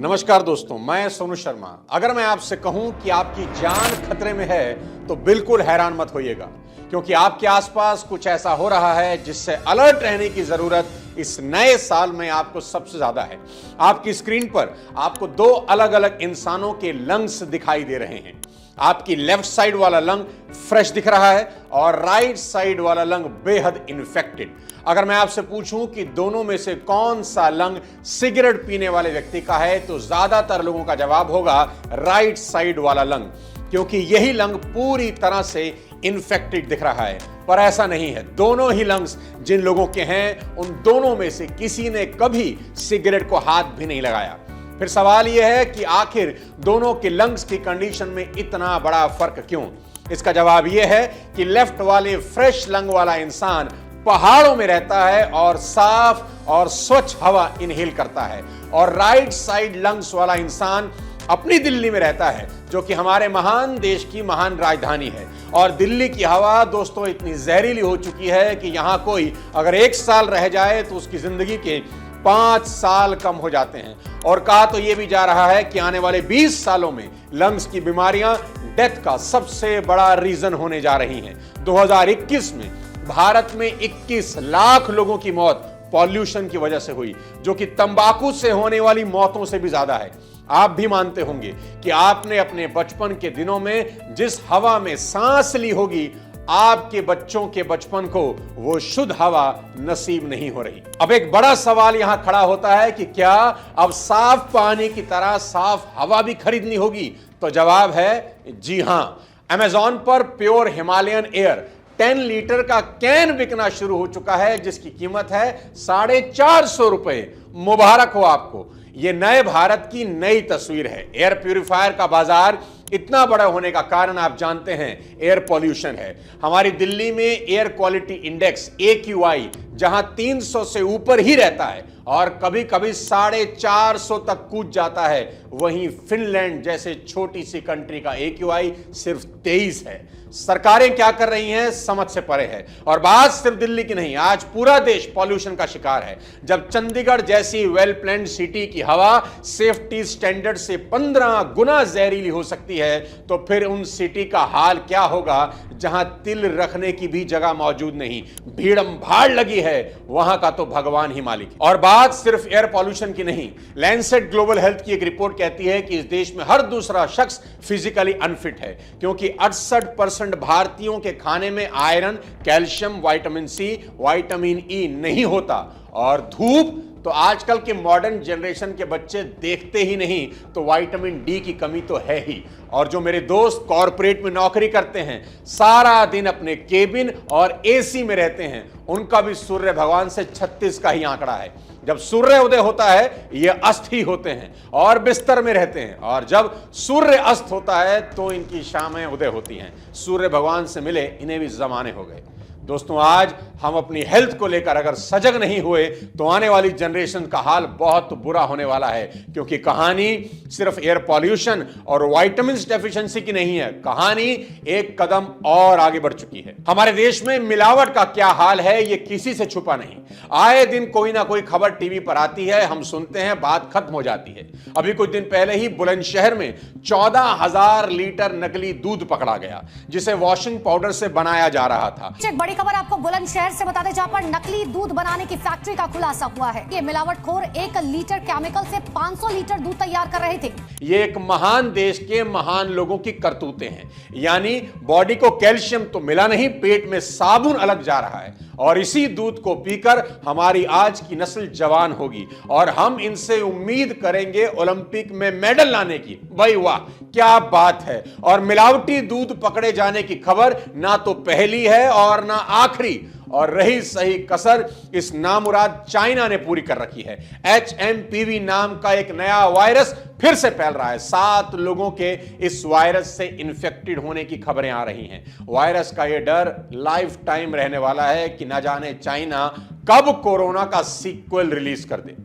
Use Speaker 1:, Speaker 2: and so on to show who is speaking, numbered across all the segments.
Speaker 1: नमस्कार दोस्तों, मैं सोनू शर्मा। अगर मैं आपसे कहूं कि आपकी जान खतरे में है तो बिल्कुल हैरान मत होइएगा, क्योंकि आपके आसपास कुछ ऐसा हो रहा है जिससे अलर्ट रहने की जरूरत इस नए साल में आपको सबसे ज्यादा है। आपकी स्क्रीन पर आपको दो अलग अलग इंसानों के लंग्स दिखाई दे रहे हैं। आपकी लेफ्ट साइड वाला लंग फ्रेश दिख रहा है और राइट साइड वाला लंग बेहद इन्फेक्टेड। अगर मैं आपसे पूछूं कि दोनों में से कौन सा लंग सिगरेट पीने वाले व्यक्ति का है, तो ज्यादातर लोगों का जवाब होगा राइट साइड वाला लंग, क्योंकि यही लंग पूरी तरह से इन्फेक्टेड दिख रहा है। पर ऐसा नहीं है। दोनों ही लंग्स जिन लोगों के हैं, उन दोनों में से किसी ने कभी सिगरेट को हाथ भी नहीं लगाया। फिर सवाल यह है कि आखिर दोनों के लंग्स की कंडीशन में इतना बड़ा फर्क क्यों? इसका जवाब यह है कि लेफ्ट वाले फ्रेश लंग वाला इंसान पहाड़ों में रहता है और साफ और स्वच्छ हवा इनहेल करता है, और राइट साइड लंग्स वाला इंसान अपनी दिल्ली में रहता है, जो कि हमारे महान देश की महान राजधानी है। और दिल्ली की हवा दोस्तों इतनी जहरीली हो चुकी है कि यहां कोई अगर 1 साल रह जाए तो उसकी जिंदगी के 5 साल कम हो जाते हैं। और कहा तो यह भी जा रहा है कि आने वाले 20 सालों में लंग्स की बीमारियां डेथ का सबसे बड़ा रीजन होने जा रही हैं। 2021 में भारत में 21 लाख लोगों की मौत पॉल्यूशन की वजह से हुई, जो कि तंबाकू से होने वाली मौतों से भी ज्यादा है। आप भी मानते होंगे कि आपने अपने बचपन के दिनों में जिस हवा में सांस ली होगी, आपके बच्चों के बचपन को वो शुद्ध हवा नसीब नहीं हो रही। अब एक बड़ा सवाल यहां खड़ा होता है कि क्या अब साफ पानी की तरह साफ हवा भी खरीदनी होगी? तो जवाब है जी हां। अमेज़न पर प्योर हिमालयन एयर 10 लीटर का कैन बिकना शुरू हो चुका है, जिसकी कीमत है 450 रुपए। मुबारक हो आपको। यह नए भारत की नई तस्वीर है। एयर प्यूरिफायर का बाजार इतना बड़ा होने का कारण आप जानते हैं, एयर पॉल्यूशन है। हमारी दिल्ली में एयर क्वालिटी इंडेक्स AQI जहां 300 से ऊपर ही रहता है और कभी कभी 450 तक कूद जाता है, वहीं फिनलैंड जैसे छोटी सी कंट्री का AQI सिर्फ 23 है। सरकारें क्या कर रही हैं, समझ से परे है। और बात सिर्फ दिल्ली की नहीं, आज पूरा देश पॉल्यूशन का शिकार है। जब चंडीगढ़ जैसी वेल प्लान्ड सिटी की हवा सेफ्टी स्टैंडर्ड से 15 गुना जहरीली हो सकती है, तो फिर उन सिटी का हाल क्या होगा जहां तिल रखने की भी जगह मौजूद नहीं, भीड़म भाड़ लगी है, वहां का तो भगवान ही मालिक है। और बात सिर्फ एयर पॉल्यूशन की नहीं, लैंसेट ग्लोबल हेल्थ की एक रिपोर्ट कहती है कि इस देश में हर दूसरा शख्स फिजिकली अनफिट है, क्योंकि 68% भारतीयों के खाने में iron, calcium, vitamin C, vitamin E नहीं होता। और धूप तो आजकल के मॉडर्न जनरेशन के बच्चे देखते ही नहीं, तो विटामिन डी की कमी तो है ही। और जो मेरे दोस्त कॉर्पोरेट में नौकरी करते हैं, सारा दिन अपने केबिन और एसी में रहते हैं, उनका भी सूर्य भगवान से 36 का ही आंकड़ा है। जब सूर्य उदय होता है, ये अस्त ही होते हैं और बिस्तर में रहते हैं, और जब सूर्य अस्त होता है तो इनकी शामें उदय होती हैं। सूर्य भगवान से मिले इन्हें भी जमाने हो गए। दोस्तों, आज हम अपनी हेल्थ को लेकर अगर सजग नहीं हुए तो आने वाली जनरेशन का हाल बहुत बुरा होने वाला है, क्योंकि कहानी सिर्फ एयर पॉल्यूशन और विटामिन डेफिशिएंसी की नहीं है, कहानी एक कदम और आगे बढ़ चुकी है। हमारे देश में मिलावट का क्या हाल है, ये किसी से छुपा नहीं। आए दिन कोई ना कोई खबर टीवी पर आती है, हम सुनते हैं, बात खत्म हो जाती है। अभी कुछ दिन पहले ही बुलंदशहर में 14,000 लीटर नकली दूध पकड़ा गया, जिसे वॉशिंग पाउडर से बनाया जा रहा था।
Speaker 2: बड़ी खबर आपको बुलंदशहर से बता दें, जहां पर नकली दूध बनाने की फैक्ट्री का खुलासा हुआ है। ये मिलावटखोर 1 लीटर केमिकल से 500 लीटर दूध तैयार कर रहे थे।
Speaker 1: ये एक महान देश के महान लोगों की करतूतें हैं। यानी बॉडी को कैल्शियम तो मिला नहीं, पेट में साबुन अलग जा रहा है, और इसी दूध को पीकर हमारी आज की नस्ल जवान होगी और हम इनसे उम्मीद करेंगे ओलंपिक में मेडल लाने की। भाई वाह, क्या बात है। और मिलावटी दूध पकड़े जाने की खबर ना तो पहली है और ना आखिरी, और रही सही कसर इस नामुराद चाइना ने पूरी कर रखी है। HMPV नाम का एक नया वायरस फिर से फैल रहा है। 7 लोगों के इस वायरस से इन्फेक्टेड होने की खबरें आ रही हैं। वायरस का यह डर लाइफ टाइम रहने वाला है कि न जाने चाइना कब कोरोना का सीक्वल रिलीज कर दे।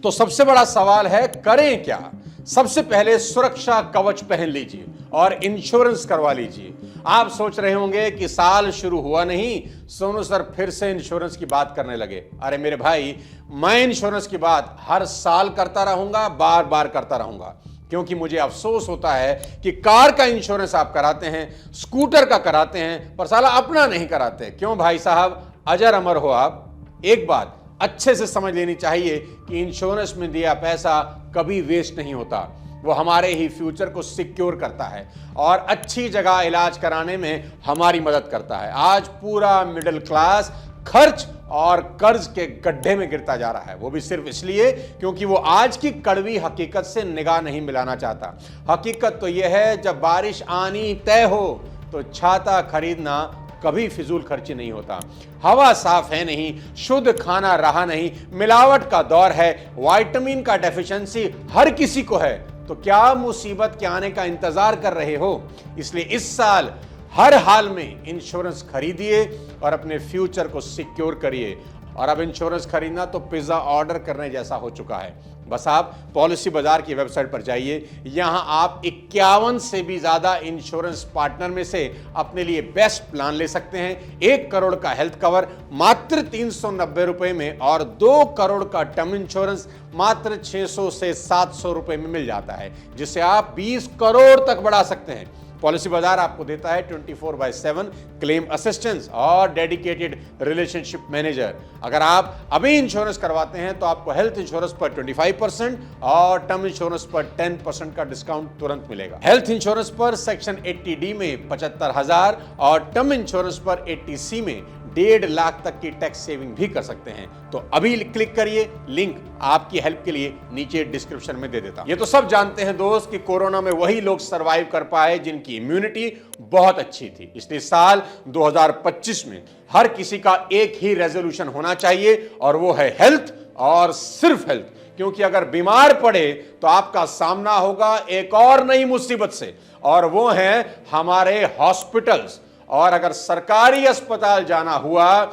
Speaker 1: तो सबसे बड़ा सवाल है, करें क्या? सबसे पहले सुरक्षा कवच पहन लीजिए और इंश्योरेंस करवा लीजिए। आप सोच रहे होंगे कि साल शुरू हुआ नहीं, सोनू सर फिर से इंश्योरेंस की बात करने लगे। अरे मेरे भाई, मैं इंश्योरेंस की बात हर साल करता रहूंगा, बार बार करता रहूंगा, क्योंकि मुझे अफसोस होता है कि कार का इंश्योरेंस आप कराते हैं, स्कूटर का कराते हैं, पर साला अपना नहीं कराते। क्यों भाई साहब, अजर अमर हो आप। एक बात अच्छे से समझ लेनी चाहिए कि इंश्योरेंस में दिया पैसा कभी वेस्ट नहीं होता, वो हमारे ही फ्यूचर को सिक्योर करता है और अच्छी जगह इलाज कराने में हमारी मदद करता है। आज पूरा मिडिल क्लास खर्च और कर्ज के गड्ढे में गिरता जा रहा है, वो भी सिर्फ इसलिए क्योंकि वो आज की कड़वी हकीकत से निगाह नहीं मिलाना चाहता। हकीकत तो यह है, जब बारिश आनी तय हो तो छाता खरीदना कभी फिजूल खर्ची नहीं होता। हवा साफ है नहीं, शुद्ध खाना रहा नहीं, मिलावट का दौर है, विटामिन का डेफिशिएंसी हर किसी को है, तो क्या मुसीबत के आने का इंतजार कर रहे हो? इसलिए इस साल हर हाल में इंश्योरेंस खरीदिए और अपने फ्यूचर को सिक्योर करिए। और अब इंश्योरेंस खरीदना तो पिज्जा ऑर्डर करने जैसा हो चुका है। बस आप पॉलिसी बाजार की वेबसाइट पर जाइए, यहां आप 51 से भी ज्यादा इंश्योरेंस पार्टनर में से अपने लिए बेस्ट प्लान ले सकते हैं। 1 करोड़ का हेल्थ कवर मात्र 390 रुपए में और 2 करोड़ का टर्म इंश्योरेंस मात्र 600 से 700 रुपए में मिल जाता है, जिसे आप 20 करोड़ तक बढ़ा सकते हैं। पॉलिसी बाजार आपको देता है 24/7 क्लेम असिस्टेंस और डेडिकेटेड रिलेशनशिप मैनेजर। अगर आप अभी इंश्योरेंस करवाते हैं तो आपको हेल्थ इंश्योरेंस पर 25% और टर्म इंश्योरेंस पर 10% का डिस्काउंट तुरंत मिलेगा। हेल्थ इंश्योरेंस पर सेक्शन 80D में 75,000 और टर्म इंश्योरेंस पर 80C में 1.5 लाख तक की टैक्स सेविंग भी कर सकते हैं। तो अभी क्लिक करिए, लिंक आपकी हेल्प के लिए नीचे डिस्क्रिप्शन में दे देता हूं। ये तो सब जानते हैं दोस्त कि कोरोना में वही लोग सरवाइव कर पाए जिनकी इम्यूनिटी बहुत अच्छी थी। इसलिए साल 2025 में हर किसी का एक ही रेजोल्यूशन होना चाहिए और वो है हेल्थ और सिर्फ हेल्थ। क्योंकि अगर बीमार पड़े तो आपका सामना होगा एक और नई मुसीबत से, और वो है हमारे हॉस्पिटल्स। और अगर सरकारी अस्पताल जाना हुआ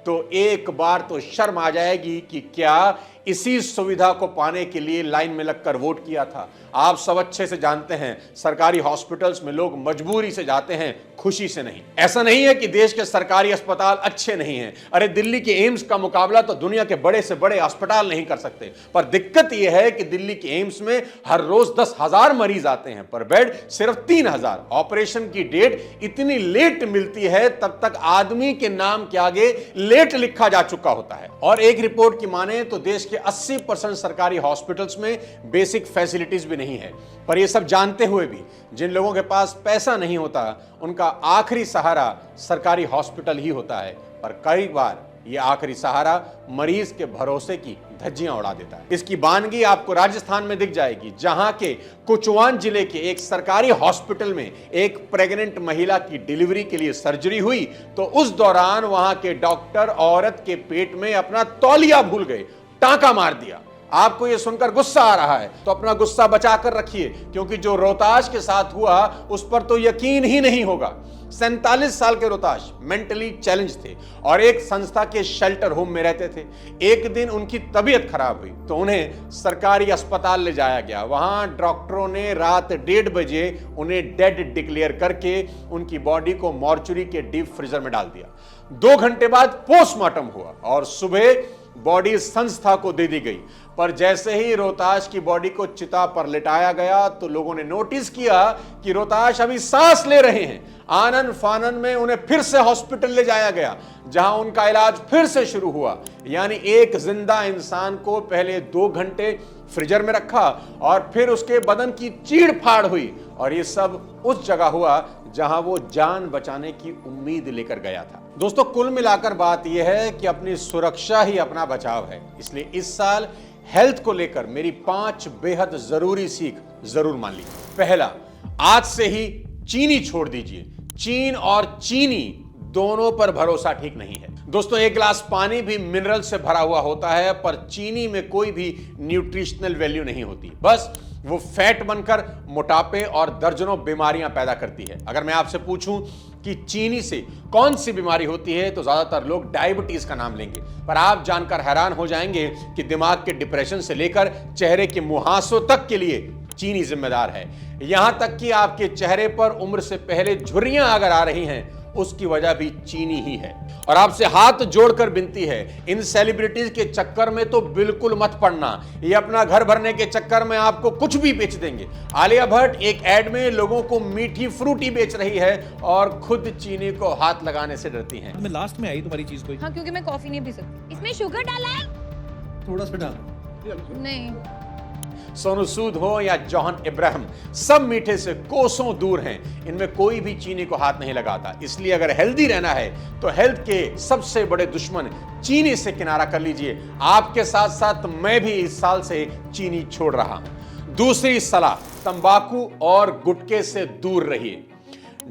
Speaker 1: तो एक बार तो शर्म आ जाएगी कि क्या इसी सुविधा को पाने के लिए लाइन में लगकर वोट किया था। आप सब अच्छे से जानते हैं, सरकारी हॉस्पिटल्स में लोग मजबूरी से जाते हैं, खुशी से नहीं। ऐसा नहीं है कि देश के सरकारी अस्पताल अच्छे नहीं हैं। अरे दिल्ली के एम्स का मुकाबला तो दुनिया के बड़े से बड़े अस्पताल नहीं कर सकते। पर दिक्कत यह है कि दिल्ली के एम्स में हर रोज 10,000 मरीज आते हैं, पर बेड सिर्फ 3,000। ऑपरेशन की डेट इतनी लेट मिलती है, तब तक आदमी के नाम के आगे लेट लिखा जा चुका होता है। और एक रिपोर्ट की माने तो देश के 80% सरकारी हॉस्पिटल्स में बेसिक फैसिलिटीज भी नहीं है। पर ये सब जानते हुए भी जिन लोगों के पास पैसा नहीं होता, उनका आखिरी सहारा सरकारी हॉस्पिटल ही होता है। पर कई बार ये आखिरी सहारा मरीज के भरोसे की धज्जियां उड़ा देता है। इसकी बानगी आपको राजस्थान में दिख जाएगी, जहां के कुचवान जिले के एक सरकारी हॉस्पिटल में एक प्रेग्नेंट महिला की डिलीवरी के लिए सर्जरी हुई, तो उस दौरान वहां के डॉक्टर औरत के पेट में अपना तौलिया भूल गए, टांका मार दिया। आपको यह सुनकर गुस्सा आ रहा है तो अपना गुस्सा बचा कर रखिए, क्योंकि जो रोहताश के साथ हुआ उस पर तो यकीन ही नहीं होगा। 47 साल के रोहताश मेंटली चैलेंज थे और एक संस्था के शेल्टर होम में रहते थे। एक दिन उनकी तबीयत खराब हुई तो उन्हें सरकारी अस्पताल ले जाया गया। वहां डॉक्टरों ने रात 1:30 बजे उन्हें डेड डिक्लेयर करके उनकी बॉडी को मॉर्चुरी के डीप फ्रीजर में डाल दिया। 2 घंटे बाद पोस्टमार्टम हुआ और सुबह बॉडी संस्था को दे दी गई। पर जैसे ही रोहताश की बॉडी को चिता पर लिटाया गया तो लोगों ने नोटिस किया कि रोहताश अभी सांस ले रहे हैं। आनन फानन में उन्हें फिर से हॉस्पिटल ले जाया गया, जहां उनका इलाज फिर से शुरू हुआ। यानी एक जिंदा इंसान को पहले 2 घंटे फ्रीजर में रखा और फिर उसके बदन की चीड़ फाड़ हुई, और ये सब उस जगह हुआ जहां वो जान बचाने की उम्मीद लेकर गया था। दोस्तों, कुल मिलाकर बात यह है कि अपनी सुरक्षा ही अपना बचाव है। इसलिए इस साल हेल्थ को लेकर मेरी 5 बेहद जरूरी सीख जरूर मान लीजिए। पहला, आज से ही चीनी छोड़ दीजिए। चीन और चीनी दोनों पर भरोसा ठीक नहीं है। दोस्तों, एक गिलास पानी भी मिनरल से भरा हुआ होता है, पर चीनी में कोई भी न्यूट्रिशनल वैल्यू नहीं होती। बस वो फैट बनकर मोटापे और दर्जनों बीमारियां पैदा करती है। अगर मैं आपसे पूछूं कि चीनी से कौन सी बीमारी होती है तो ज्यादातर लोग डायबिटीज का नाम लेंगे। पर आप जानकर हैरान हो जाएंगे कि दिमाग के डिप्रेशन से लेकर चेहरे के मुहासों तक के लिए चीनी जिम्मेदार है। यहां तक कि आपके चेहरे पर उम्र से पहले झुर्रियां अगर आ रही हैं, उसकी वजह भी चीनी ही है। और आपसे हाथ जोड़कर विनती है, इन सेलिब्रिटीज के चक्कर में तो बिल्कुल मत पड़ना। ये अपना घर भरने के चक्कर में आपको कुछ भी बेच देंगे। आलिया भट्ट एक एड में लोगों को मीठी फ्रूटी बेच रही है और खुद चीनी को हाथ लगाने से डरती हैं।
Speaker 3: मैं लास्ट में आई तुम्हारी चीज कोई।
Speaker 4: हाँ, क्योंकि मैं कॉफी नहीं पी सकती। इसमें शुगर डाला है?
Speaker 3: थोड़ा सा डाल।
Speaker 4: नहीं।
Speaker 1: सोनू सूद हो या जॉन इब्राहिम, सब मीठे से कोसों दूर हैं। इनमें कोई भी चीनी को हाथ नहीं लगाता। इसलिए अगर हेल्दी रहना है तो हेल्थ के सबसे बड़े दुश्मन चीनी से किनारा कर लीजिए। आपके साथ साथ मैं भी इस साल से चीनी छोड़ रहा हूं। दूसरी सलाह, तंबाकू और गुटखे से दूर रहिए।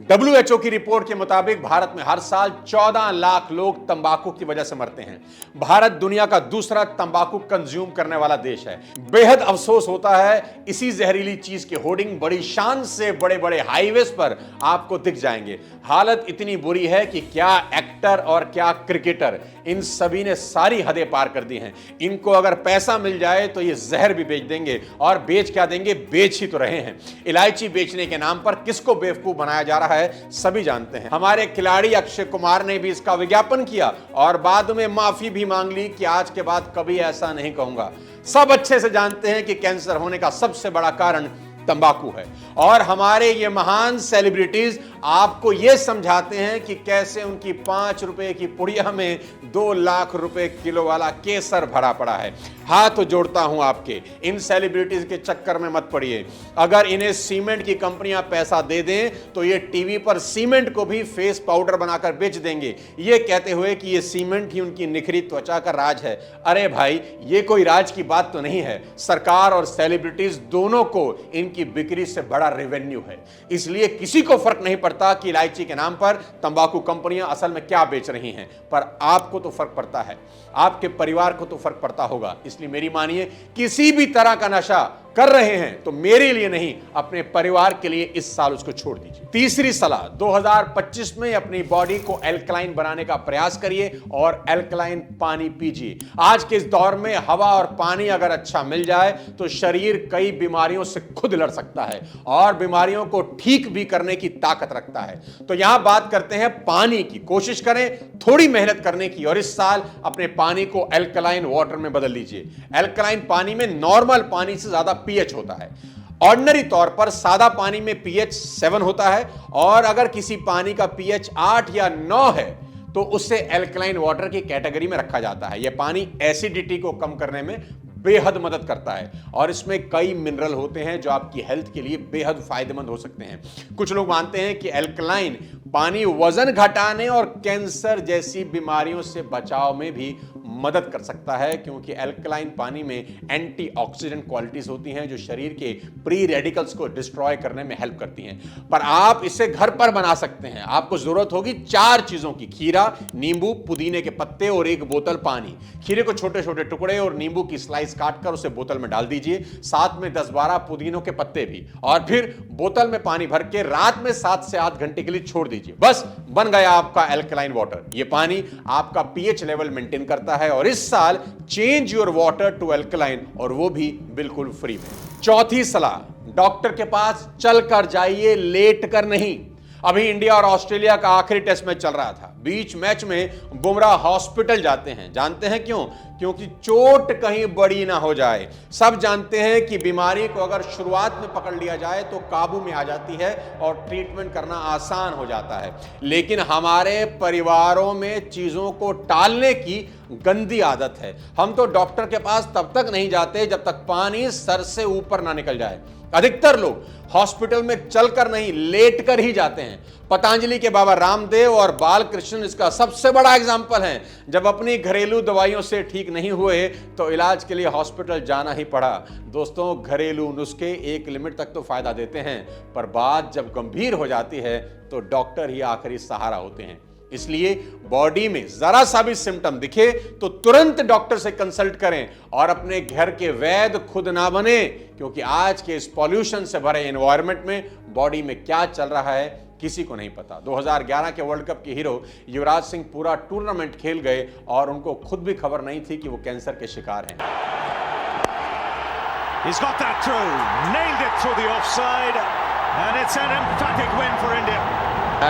Speaker 1: WHO की रिपोर्ट के मुताबिक भारत में हर साल 14 लाख लोग तंबाकू की वजह से मरते हैं। भारत दुनिया का दूसरा तंबाकू कंज्यूम करने वाला देश है। बेहद अफसोस होता है, इसी जहरीली चीज के होर्डिंग बड़ी शान से बड़े बड़े हाईवेज पर आपको दिख जाएंगे। हालत इतनी बुरी है कि क्या एक्टर और क्या क्रिकेटर, इन सभी ने सारी हदें पार कर दी हैं। इनको अगर पैसा मिल जाए तो ये जहर भी बेच देंगे। और बेच क्या देंगे, बेच ही तो रहे हैं। इलायची बेचने के नाम पर किसको बेवकूफ बनाया जा रहा है, सभी जानते हैं। हमारे खिलाड़ी अक्षय कुमार ने भी इसका विज्ञापन किया और बाद में माफी भी मांग ली कि आज के बाद कभी ऐसा नहीं कहूंगा। सब अच्छे से जानते हैं कि कैंसर होने का सबसे बड़ा कारण तंबाकू है। और हमारे ये महान सेलिब्रिटीज आपको ये समझाते हैं कि कैसे उनकी 5 रुपए की पुड़िया में 2 लाख रुपए किलो वाला केसर भरा पड़ा है। हाथ जोड़ता हूं आपके, इन सेलिब्रिटीज के चक्कर में मत पड़िए। अगर इन्हें सीमेंट की कंपनियां पैसा दे दें तो ये टीवी पर सीमेंट को भी फेस पाउडर बनाकर बेच देंगे, ये कहते हुए कि ये सीमेंट ही उनकी निखरी त्वचा का राज है। अरे भाई, ये कोई राज की बात तो नहीं है। सरकार और सेलिब्रिटीज दोनों को इनकी बिक्री से बड़ा रेवेन्यू है। इसलिए किसी को फर्क नहीं पड़ता कि इलायची के नाम पर तंबाकू कंपनियां असल में क्या बेच रही हैं, पर आपको तो फर्क पड़ता है, आपके परिवार को तो फर्क पड़ता होगा। इसलिए मेरी मानिए, किसी भी तरह का नशा कर रहे हैं तो मेरे लिए नहीं, अपने परिवार के लिए इस साल उसको छोड़ दीजिए। तीसरी सलाह, 2025 में अपनी बॉडी को एल्कलाइन बनाने का प्रयास करिए और एल्कलाइन पानी पीजिए। आज के इस दौर में हवा और पानी अगर अच्छा मिल जाए तो शरीर कई बीमारियों से खुद लड़ सकता है और बीमारियों को ठीक भी करने की ताकत रखता है। तो यहां बात करते हैं पानी की। कोशिश करें थोड़ी मेहनत करने की और इस साल अपने पानी को एल्कलाइन वाटर में बदल लीजिए। एल्कलाइन पानी में नॉर्मल पानी से ज्यादा पीएच होता है। ऑर्डिनरी तौर पर सादा पानी में पीएच 7 होता है और अगर किसी पानी का पीएच 8 या 9 है तो उसे एल्कलाइन वाटर की कैटेगरी में रखा जाता है। यह पानी एसिडिटी को कम करने में बेहद मदद करता है और इसमें कई मिनरल होते हैं जो आपकी हेल्थ के लिए बेहद फायदेमंद हो सकते हैं। कुछ लोग मानते हैं कि एल्कलाइन पानी वजन घटाने और कैंसर जैसी बीमारियों से बचाव में भी मदद कर सकता है, क्योंकि एल्कलाइन पानी में एंटीऑक्सीडेंट क्वालिटीज होती हैं जो शरीर के प्री रेडिकल्स को डिस्ट्रॉय करने में हेल्प करती हैं। पर आप इसे घर पर बना सकते हैं। आपको जरूरत होगी 4 चीजों की, खीरा, नींबू, पुदीने के पत्ते और 1 बोतल पानी। खीरे को छोटे छोटे टुकड़े और नींबू की स्लाइस काटकर उसे बोतल में डाल दीजिए, साथ में 10-12 पुदीनों के पत्ते भी, और फिर बोतल में पानी भर के रात में 7 से 8 घंटे के लिए छोड़ दीजिए। बस बन गया आपका एल्कलाइन वाटर। यह पानी आपका पीएच लेवल मेंटेन करता है और इस साल change your water to alkaline, और वो भी बिल्कुल फ्री में। चौथी सलाह, डॉक्टर के पास चलकर जाइए, लेट कर नहीं। अभी इंडिया और ऑस्ट्रेलिया का आखिरी टेस्ट मैच चल रहा था। बीच मैच में बुमराह हॉस्पिटल जाते हैं। जानते हैं क्यों? क्योंकि चोट कहीं बड़ी ना हो जाए। सब जानते हैं कि बीमारी को अगर शुरुआत में पकड़ लिया जाए तो काबू में आ जाती है और ट्रीटमेंट करना आसान हो जाता है। लेकिन हमारे परिवारों में चीजों को टालने की गंदी आदत है। हम तो डॉक्टर के पास तब तक नहीं जाते जब तक पानी सर से ऊपर ना निकल जाए। अधिकतर लोग हॉस्पिटल में चलकर नहीं, लेटकर ही जाते हैं। पतंजलि के बाबा रामदेव और बालकृष्ण इसका सबसे बड़ा एग्जाम्पल हैं। जब अपनी घरेलू दवाइयों से ठीक नहीं हुए तो इलाज के लिए हॉस्पिटल जाना ही पड़ा। दोस्तों, घरेलू नुस्खे एक लिमिट तक तो फायदा देते हैं, पर बात जब गंभीर हो जाती है तो डॉक्टर ही आखिरी सहारा होते हैं। इसलिए बॉडी में जरा सा भी सिम्टम दिखे तो तुरंत डॉक्टर से कंसल्ट करें और अपने घर के वैद्य खुद ना बने, क्योंकि आज के इस पॉल्यूशन से भरे एनवायरनमेंट में बॉडी में क्या चल रहा है किसी को नहीं पता। 2011 के वर्ल्ड कप के हीरो युवराज सिंह पूरा टूर्नामेंट खेल गए और उनको खुद भी खबर नहीं थी कि वो कैंसर के शिकार हैं।
Speaker 5: He's got that through, nailed it through the offside, and it's an emphatic win for India.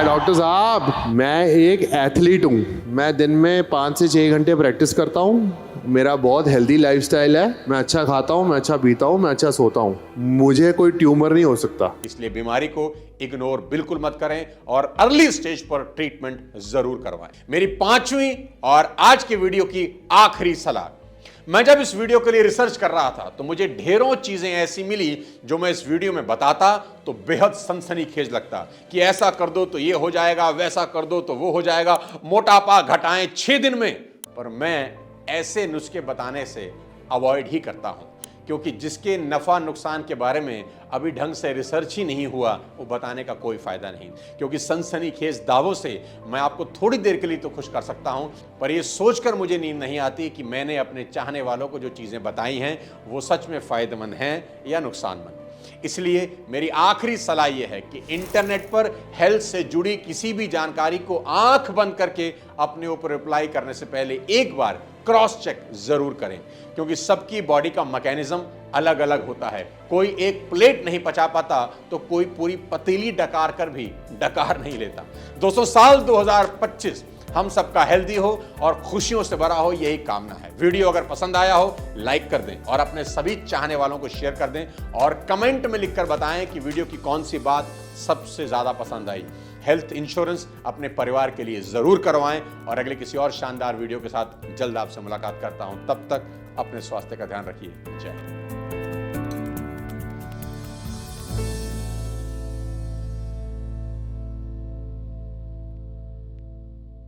Speaker 6: Doctor साहब, मैं एक एथलीट हूँ। मैं दिन में 5 से 6 घंटे प्रैक्टिस करता हूँ। मेरा बहुत हेल्दी लाइफस्टाइल है। मैं अच्छा खाता हूँ, मैं अच्छा पीता हूँ, मैं अच्छा सोता हूँ। मुझे कोई ट्यूमर नहीं हो सकता।
Speaker 1: इसलिए बीमारी को इग्नोर बिल्कुल मत करें और अर्ली स्टेज पर ट्रीटमेंट जरूर करवाएं। मेरी 5वीं और आज की वीडियो की आखिरी सलाह। मैं जब इस वीडियो के लिए रिसर्च कर रहा था तो मुझे ढेरों चीजें ऐसी मिली जो मैं इस वीडियो में बताता तो बेहद सनसनीखेज लगता कि ऐसा कर दो तो ये हो जाएगा, वैसा कर दो तो वो हो जाएगा, मोटापा घटाएं 6 दिन में। पर मैं ऐसे नुस्खे बताने से अवॉइड ही करता हूं, क्योंकि जिसके नफा नुकसान के बारे में अभी ढंग से रिसर्च ही नहीं हुआ वो बताने का कोई फायदा नहीं। क्योंकि सनसनीखेज दावों से मैं आपको थोड़ी देर के लिए तो खुश कर सकता हूं, पर ये सोचकर मुझे नींद नहीं आती कि मैंने अपने चाहने वालों को जो चीजें बताई हैं वो सच में फायदेमंद हैं या नुकसानमंद। इसलिए मेरी आखिरी सलाह यह है कि इंटरनेट पर हेल्थ से जुड़ी किसी भी जानकारी को आंख बंद करके अपने ऊपर अप्लाई करने से पहले एक बार क्रॉस चेक जरूर करें, क्योंकि सबकी बॉडी का मैकेनिज्म अलग अलग होता है। कोई एक प्लेट नहीं पचा पाता तो कोई पूरी पतीली डकार कर भी डकार नहीं लेता। दोस्तों, साल 2025 हम सबका हेल्दी हो और खुशियों से भरा हो, यही कामना है। वीडियो अगर पसंद आया हो लाइक कर दें और अपने सभी चाहने वालों को शेयर कर दें और कमेंट में लिखकर बताएं कि वीडियो की कौन सी बात सबसे ज्यादा पसंद आई। हेल्थ इंश्योरेंस अपने परिवार के लिए जरूर करवाएं और अगले किसी और शानदार वीडियो के साथ जल्द आपसे मुलाकात करता हूं। तब तक अपने स्वास्थ्य का ध्यान रखिए। जय हिंद।